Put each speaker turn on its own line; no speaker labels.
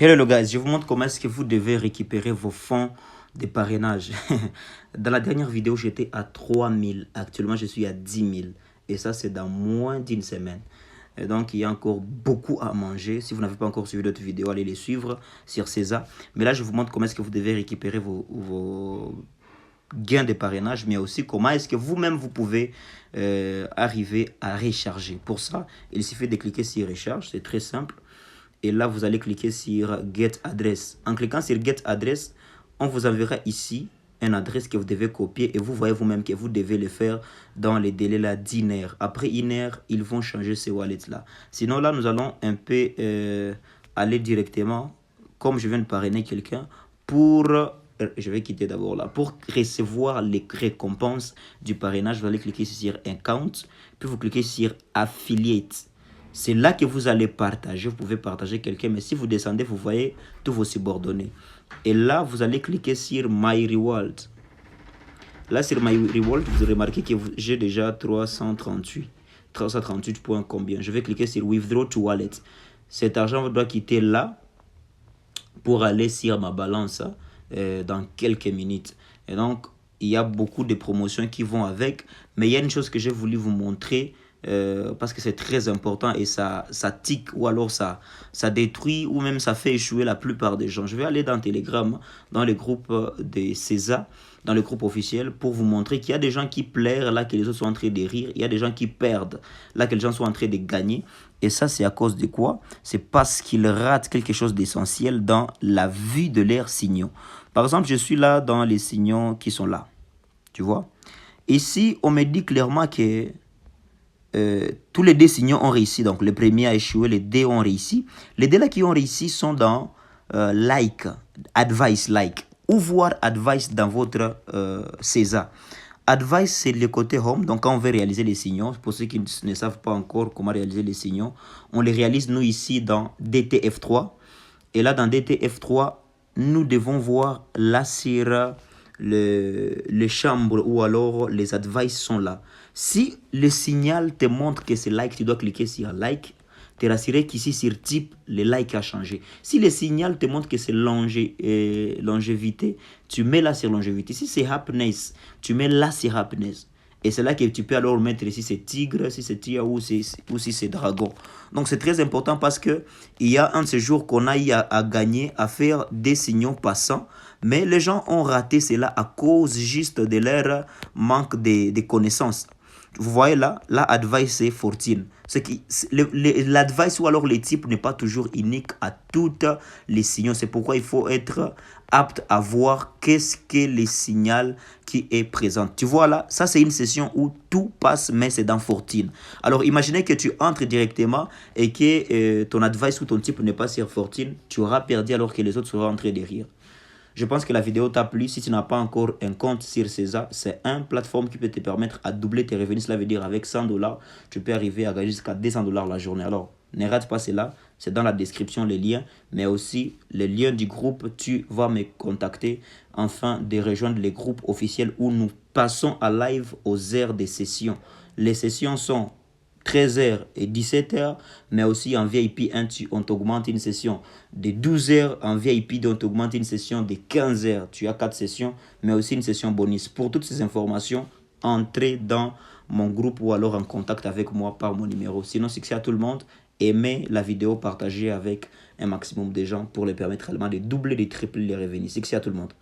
Hello guys, je vous montre comment est-ce que vous devez récupérer vos fonds de parrainage. Dans la dernière vidéo, j'étais à 3000. Actuellement, je suis à 10 000. Et ça, c'est dans moins d'une semaine. Et donc, il y a encore beaucoup à manger. Si vous n'avez pas encore suivi d'autres vidéos, allez les suivre sur César. Mais là, je vous montre comment est-ce que vous devez récupérer vos gains de parrainage, mais aussi comment est-ce que vous-même vous pouvez arriver à recharger. Pour ça, il suffit de cliquer sur Recharge. C'est très simple. Et là, vous allez cliquer sur Get Address. En cliquant sur Get Address, on vous enverra ici une adresse que vous devez copier et vous voyez vous-même que vous devez le faire dans les délais là d'1 heure. Après 1 heure, ils vont changer ces wallets là. Sinon là, nous allons un peu aller directement, comme je viens de parrainer quelqu'un, pour... je vais quitter d'abord là. Pour recevoir les récompenses du parrainage, vous allez cliquer sur Account, puis vous cliquez sur Affiliate. C'est là que vous allez partager. Vous pouvez partager quelqu'un, mais si vous descendez, vous voyez tous vos subordonnés. Et là, vous allez cliquer sur My Reward. Là, sur My Reward, vous remarquez que j'ai déjà 338 points combien. Je vais cliquer sur Withdraw to Wallet. Cet argent doit quitter là pour aller sur ma balance dans quelques minutes. Et donc, il y a beaucoup de promotions qui vont avec. Mais il y a une chose que j'ai voulu vous montrer. Parce que c'est très important et ça tique ou alors ça détruit ou même ça fait échouer la plupart des gens. Je vais aller dans Telegram, dans le groupe de César, dans le groupe officiel pour vous montrer qu'il y a des gens qui plairent là, que les autres sont en train de rire. Il y a des gens qui perdent là, que les gens sont en train de gagner. Et ça, c'est à cause de quoi? C'est parce qu'ils ratent quelque chose d'essentiel dans la vue de leurs signaux. Par exemple, je suis là dans les signaux qui sont là. Tu vois? Ici, on me dit clairement que tous les deux signaux ont réussi. Donc, le premier a échoué, les deux ont réussi. Les deux là qui ont réussi sont dans Like, Advice, Like. Ou voir Advice dans votre César. Advice, c'est le côté Home. Donc, quand on veut réaliser les signaux, pour ceux qui ne savent pas encore comment réaliser les signaux, on les réalise, nous, ici, dans DTF3. Et là, dans DTF3, nous devons voir là sur les chambres ou alors les advices sont là. Si le signal te montre que c'est like, tu dois cliquer sur like. Tu es rassuré qu'ici sur type, le like a changé. Si le signal te montre que c'est longévité, tu mets là sur longévité. Si c'est happiness, tu mets là sur happiness. Et c'est là que tu peux alors mettre si c'est tigre, si c'est tia ou si c'est dragon. Donc c'est très important parce que il y a un de ces jours qu'on a eu à gagner, à faire des signaux passants. Mais les gens ont raté cela à cause juste de leur manque de connaissances. Vous voyez là, advice c'est 14. L'advice ou alors les types n'est pas toujours unique à toutes les signaux. C'est pourquoi il faut être apte à voir qu'est-ce que les signaux qui est présent. Tu vois là, ça c'est une session où tout passe, mais c'est dans 14. Alors imaginez que tu entres directement et que ton advice ou ton type n'est pas sur 14. Tu auras perdu alors que les autres seront en train de rire. Je pense que la vidéo t'a plu. Si tu n'as pas encore un compte sur César, c'est une plateforme qui peut te permettre à doubler tes revenus. Cela veut dire avec 100 $, tu peux arriver à gagner jusqu'à 200 $ la journée. Alors, ne rate pas cela. C'est dans la description les liens, mais aussi les liens du groupe. Tu vas me contacter afin de rejoindre les groupes officiels où nous passons à live aux heures des sessions. Les sessions sont 13h et 17h, mais aussi en VIP 1, on t'augmente une session de 12h, en VIP 2, on t'augmente une session de 15h. Tu as 4 sessions, mais aussi une session bonus. Pour toutes ces informations, entrez dans mon groupe ou alors en contact avec moi par mon numéro. Sinon, succès à tout le monde. Aimez la vidéo, partagez avec un maximum de gens pour les permettre réellement de doubler, de tripler les revenus. Succès à tout le monde.